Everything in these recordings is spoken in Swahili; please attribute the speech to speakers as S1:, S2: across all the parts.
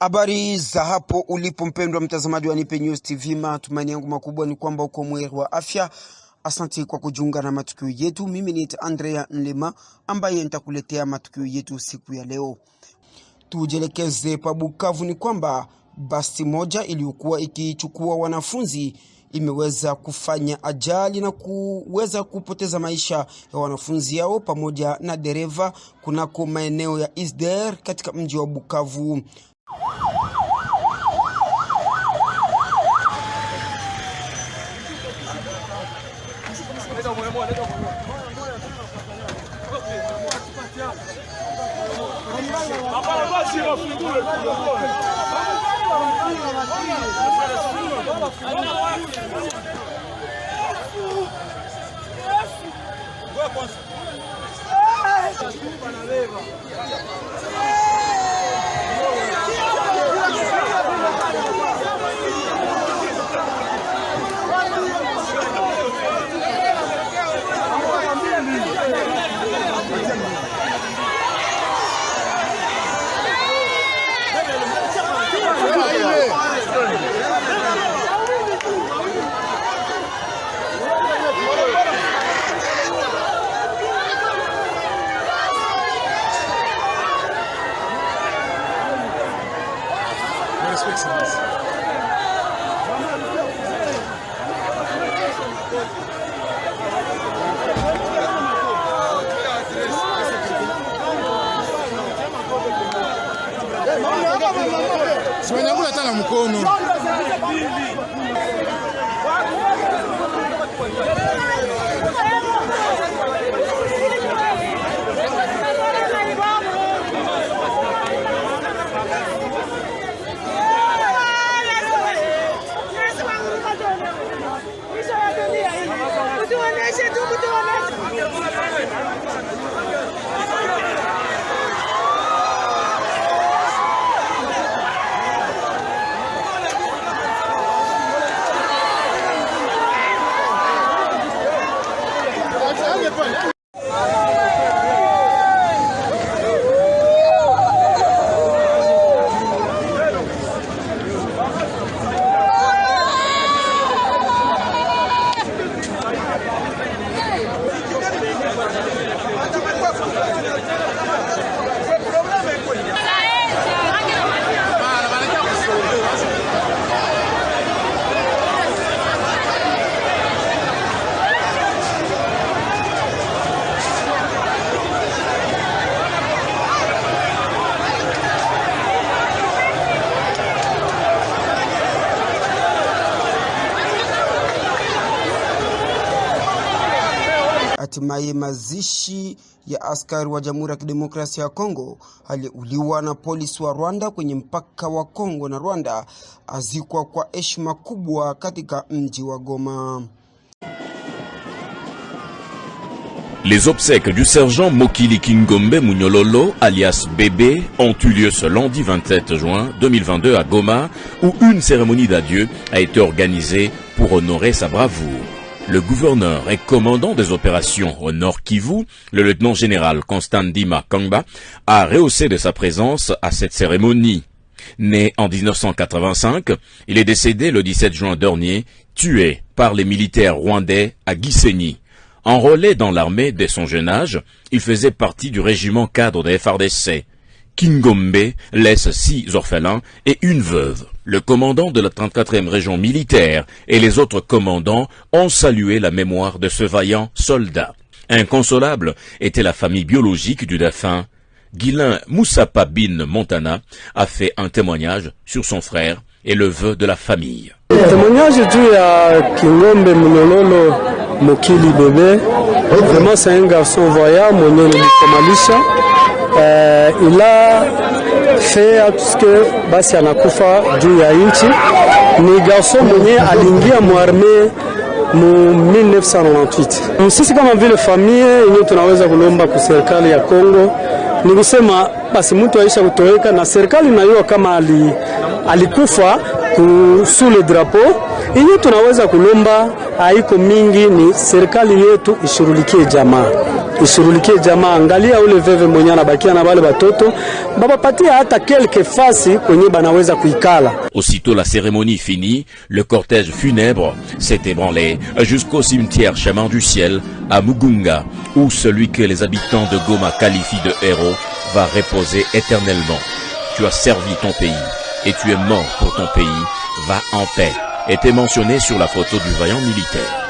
S1: Habari za hapo ulipo mpendwa mtazamaji wa Nipe News TV, matumaini yangu makubwa ni kwamba uko mweri wa afya. Asante kwa kujiunga na matukio yetu. Mimi ni Andrea Nlema ambaye nitakuletea matukio yetu siku ya leo. Tujelekeze pa Bukavu. Ni kwamba basi moja iliyokuwa ikichukua wanafunzi imeweza kufanya ajali na kuweza kupoteza maisha ya wanafunzi yao pamoja na dereva kunako maeneo ya Isder katika mji wa Bukavu.
S2: Simenyangula tena mkono.
S1: Hatimaye mazishi ya askari wa Jamhuri ya Kidemokrasia ya Kongo aliuliwa na polisi wa Rwanda kwenye mpaka wa Kongo na Rwanda azikwa kwa heshima kubwa katika mji wa Goma.
S3: Les obsèques du sergent Mokili Kingombe Munyololo, alias Bébé, ont eu lieu ce lundi 27 juin 2022 à Goma, où une cérémonie d'adieu a été organisée pour honorer sa bravoure. Le gouverneur et commandant des opérations au Nord Kivu, le lieutenant-général Constant Ndima Kangba, a rehaussé de sa présence à cette cérémonie. Né en 1985, il est décédé le 17 juin dernier, tué par les militaires rwandais à Gisenyi. Enrôlé dans l'armée dès son jeune âge, il faisait partie du régiment cadre des FARDC. Kingombe laisse 6 orphelins et une veuve. Le commandant de la 34e région militaire et les autres commandants ont salué la mémoire de ce vaillant soldat. Inconsolable était la famille biologique du défunt. Guilain Moussapa Bin Montana a fait un témoignage sur son frère et le vœu de la famille.
S4: Témoignage du à Kingombe Munyololo Mokili Bébé. Vraiment c'est un garçon voyant, Munyololo Komalisha. Il a fait tout ce que basi anakufa juu ya nchi. Ni garçon mwenye aliingia muarme mu 1998. Sisi kama vile familia yenyewe tunaweza kulomba kwa serikali ya Kongo ni kusema basi mtu aisha kutoweka na serikali inajua kama alikufa sous le drapeau. Yenyewe tunaweza kulomba haiko mingi, ni serikali yetu ishughulikie jamaa. ishurulikie jamaa. Angalia ule veve mwenye anabakia na wale watoto, babapatia hata quelque fasi kwenye banaweza kuikala.
S3: Aussitôt la cérémonie finie, le cortège funèbre s'est ébranlé jusqu'au cimetière Chemin du Ciel à Mugunga, où celui que les habitants de Goma qualifient de héros va reposer éternellement. Tu as servi ton pays et tu es mort pour ton pays, va en paix, était mentionné sur la photo du vaillant militaire.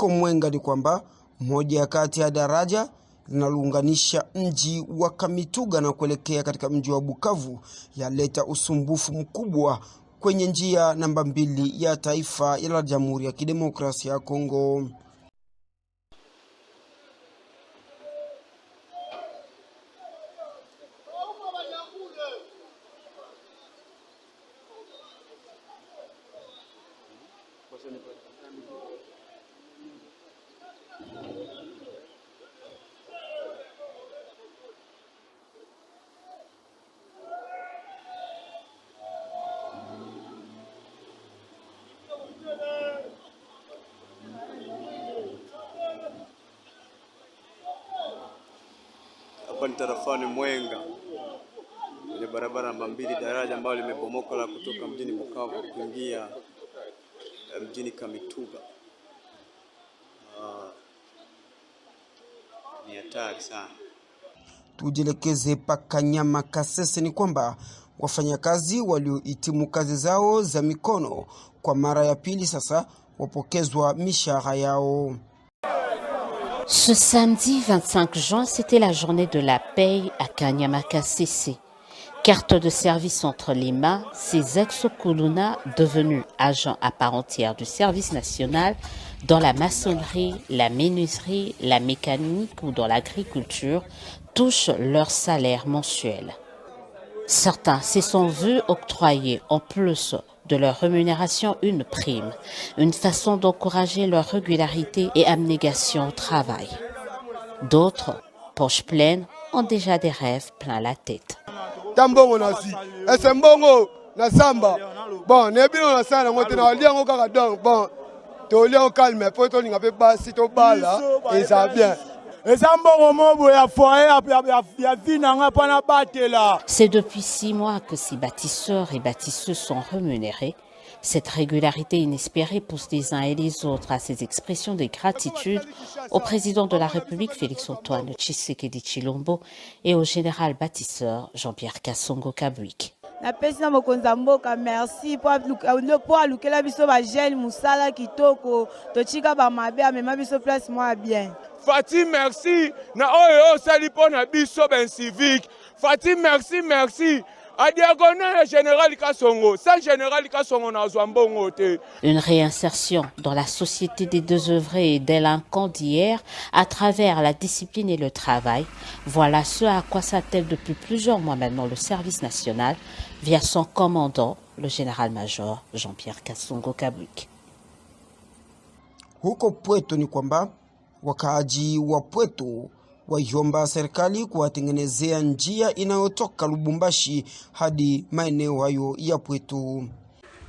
S1: Mwenga ni kwamba moja kati ya daraja linalounganisha mji wa Kamituga na kuelekea katika mji wa Bukavu yaleta usumbufu mkubwa kwenye njia namba 2 ya taifa ya Jamhuri ya Kidemokrasia ya Kongo.
S2: Hapa ni tarafani Mwenga, kwenye barabara namba 2, daraja ambalo limebomoka la kutoka mjini Bukavu kuingia mjini Kamituga. Ni hatari sana.
S1: Tujelekeze paka Nyama Kasese ni kwamba wafanyakazi waliohitimu kazi zao za mikono kwa mara ya pili sasa wapokezwa mishahara yao.
S5: Ce samedi 25 juin, c'était la journée de la paye à Kanyama Kasese. Carte de service entre les mains, ces ex-Kuluna, devenus agents à part entière du service national dans la maçonnerie, la menuiserie, la mécanique ou dans l'agriculture, touchent leur salaire mensuel. Certains se sont vus octroyer en plus de leur rémunération une prime, une façon d'encourager leur régularité et abnégation au travail. D'autres, poches pleines, ont déjà des rêves plein la tête.
S6: Tambongo nasi, esembongo na samba. Bon, nebino na sana ngote na lia ngo kaka donc bon. To lia au calme, po to linga pe ba si to bala et ça bien.
S5: C'est depuis 6 mois que ces bâtisseurs et bâtisseuses sont rémunérés. Cette régularité inespérée pousse les uns et les autres à ces expressions de gratitude au président de la République Félix-Antoine Tshisekedi Tshilombo et au général bâtisseur Jean-Pierre Kassongo Kabwik.
S7: Merci pour alukela biso ba jeune musala kitoko tochika ba mabe amema biso place moi bien.
S8: Fatih merci na oyo sali pona biso ben civique. Fatih merci a diagonale général Kassongo sans général Kassongo na zwambongo te.
S5: Une réinsertion dans la société des désœuvrés et délinquants d'hier à travers la discipline et le travail. Voilà ce à quoi s'attelle depuis plusieurs mois maintenant le service national via son commandant, le général-major Jean-Pierre Kassongo Kabwik.
S1: Huko Pweto ni kwamba wakaaji wa Pweto waiomba serikali kuwatengenezea njia inayotoka Lubumbashi hadi maeneo hayo ya Pweto.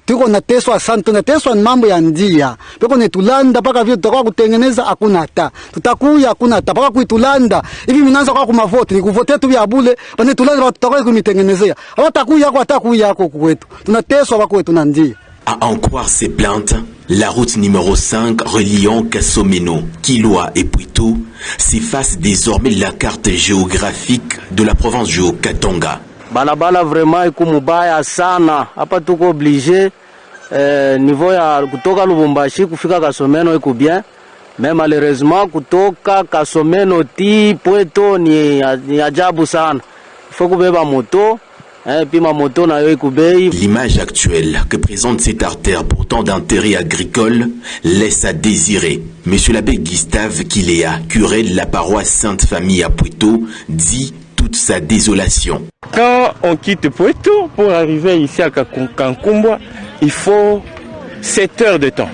S9: Tuko nateswa sana, tunateswa ni mambo ya njia. Peko netulanda paka vile tutakuwa kutengeneza hakuna hata. Tutakuya hakuna hata paka kuitulanda. Hivi mnaanza kwa kumavote ni kuvote tu ya bule, bane tulanda tutakuwa kumitengenezea. Hawatakuya kwa hatakuya yako kwetu. Tunateswa kwa kwetu na njia.
S10: À en croire ces plaintes, la route numéro 5 reliant Kassomeno, Kilwa et Pweto s'efface désormais de la carte géographique de la province du Katanga.
S4: Balabala vraiment iko mubaya sana. Hapa tuko obligé
S11: niveau ya kutoka Lubumbashi kufika Kasomeno iko bien, mais malheureusement kutoka Kasomeno ti Pweto ni ajabu sana. Faut kubeba moto.
S10: L'image actuelle que présente cette artère pourtant d'intérêt agricole laisse à désirer. Monsieur l'abbé Gustave Kilea, curé de la paroisse Sainte-Famille à Pweto, dit toute sa désolation.
S12: Quand on quitte Pweto pour arriver ici à Kankumbwa, il faut 7 heures de temps.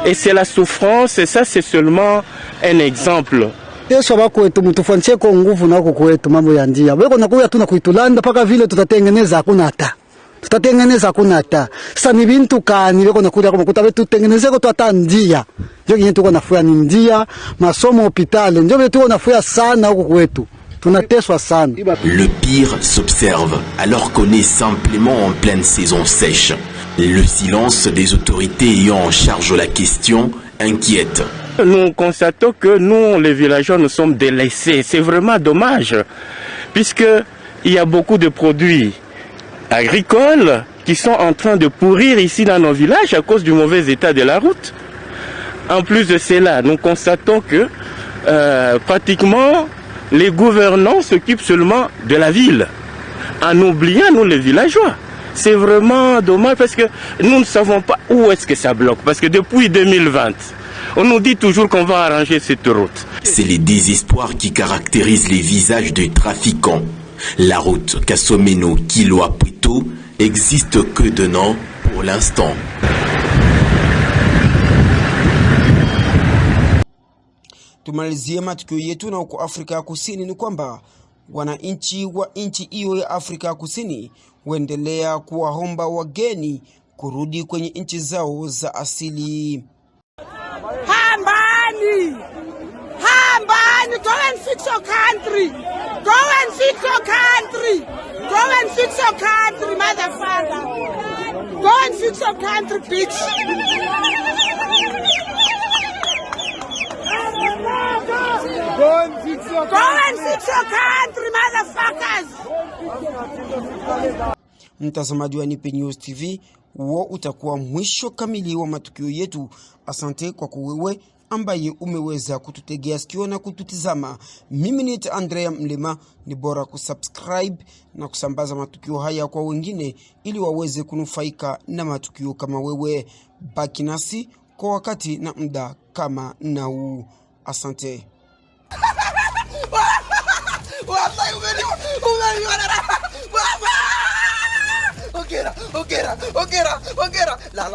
S12: Et c'est la souffrance, et ça c'est seulement un exemple.
S9: Yesu bakwetu mtufansie kwa nguvu na kwetu mambo ya njia. Weko nakuya tuna kuitulanda paka vile tutatengeneza hakuna hata. Tutatengeneza hakuna hata. Sasa ni bintu kani weko nakuya kwa kutabe tutengeneze kwa hata njia. Ndio kinyi tuko nafuya ni njia, masomo hospitali. Ndio tuko nafuya sana huko kwetu. Tunateswa sana.
S10: Le pire s'observe alors qu'on est simplement en pleine saison sèche. Le silence des autorités ayant en charge la question inquiète.
S12: Nous constatons que nous, les villageois, nous sommes délaissés. C'est vraiment dommage, puisqu'il y a beaucoup de produits agricoles qui sont en train de pourrir ici dans nos villages à cause du mauvais état de la route. En plus de cela, nous constatons que pratiquement les gouvernants s'occupent seulement de la ville, en oubliant nous les villageois. C'est vraiment dommage parce que nous ne savons pas où est-ce que ça bloque. Parce que depuis 2020, on nous dit toujours qu'on va arranger cette route.
S10: C'est les désespoirs qui caractérisent les visages des trafiquants. La route Kasomeno-Kilwa-Pweto existe que de nom pour l'instant.
S1: Tumalizie matukio yetu na huko Afrika ya Kusini ni kwamba wananchi wa nchi hiyo ya Afrika ya Kusini huendelea kuwaomba wageni kurudi kwenye nchi zao za asili.
S13: Hambani! Hambani! Go and fix your country! Go and fix your country! Go and fix your country, motherfucker! Go and fix your country, bitch! Go and fix your country, motherfuckers!
S1: Mtazamaji wa Nipe News TV, huo utakuwa mwisho kamili wa matukio yetu. Asante kwa kuwewe ambaye umeweza kututegea sikio na kututizama. Mimi ni Andrea Mlema, ni bora kusubscribe na kusambaza matukio haya kwa wengine ili waweze kunufaika na matukio kama wewe. Baki nasi kwa wakati na muda kama na huu. Asante.
S13: Ongera, la.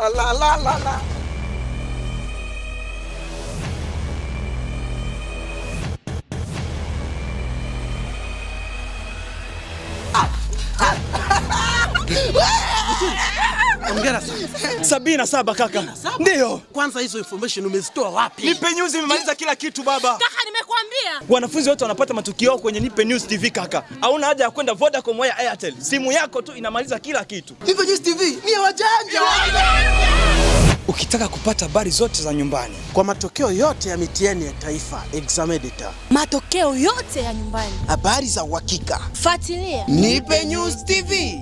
S14: Ongera sana. 77 kaka. Ndio. Kwanza hizo information umezitoa wapi? Nipe News imemaliza kila kitu baba.
S15: Kaka nimekwambia.
S14: Wanafunzi wote wanapata matukio kwenye Nipe News TV kaka. Hauna haja ya kwenda Vodacom au Airtel. Simu yako tu inamaliza kila kitu.
S13: Nipe News TV ni wajanja.
S14: Ukitaka kupata habari zote za nyumbani kwa matokeo yote ya mitihani ya taifa, Examedita.
S15: Matokeo yote ya nyumbani.
S14: Habari za uhakika.
S15: Fuatilia
S14: Nipe News TV.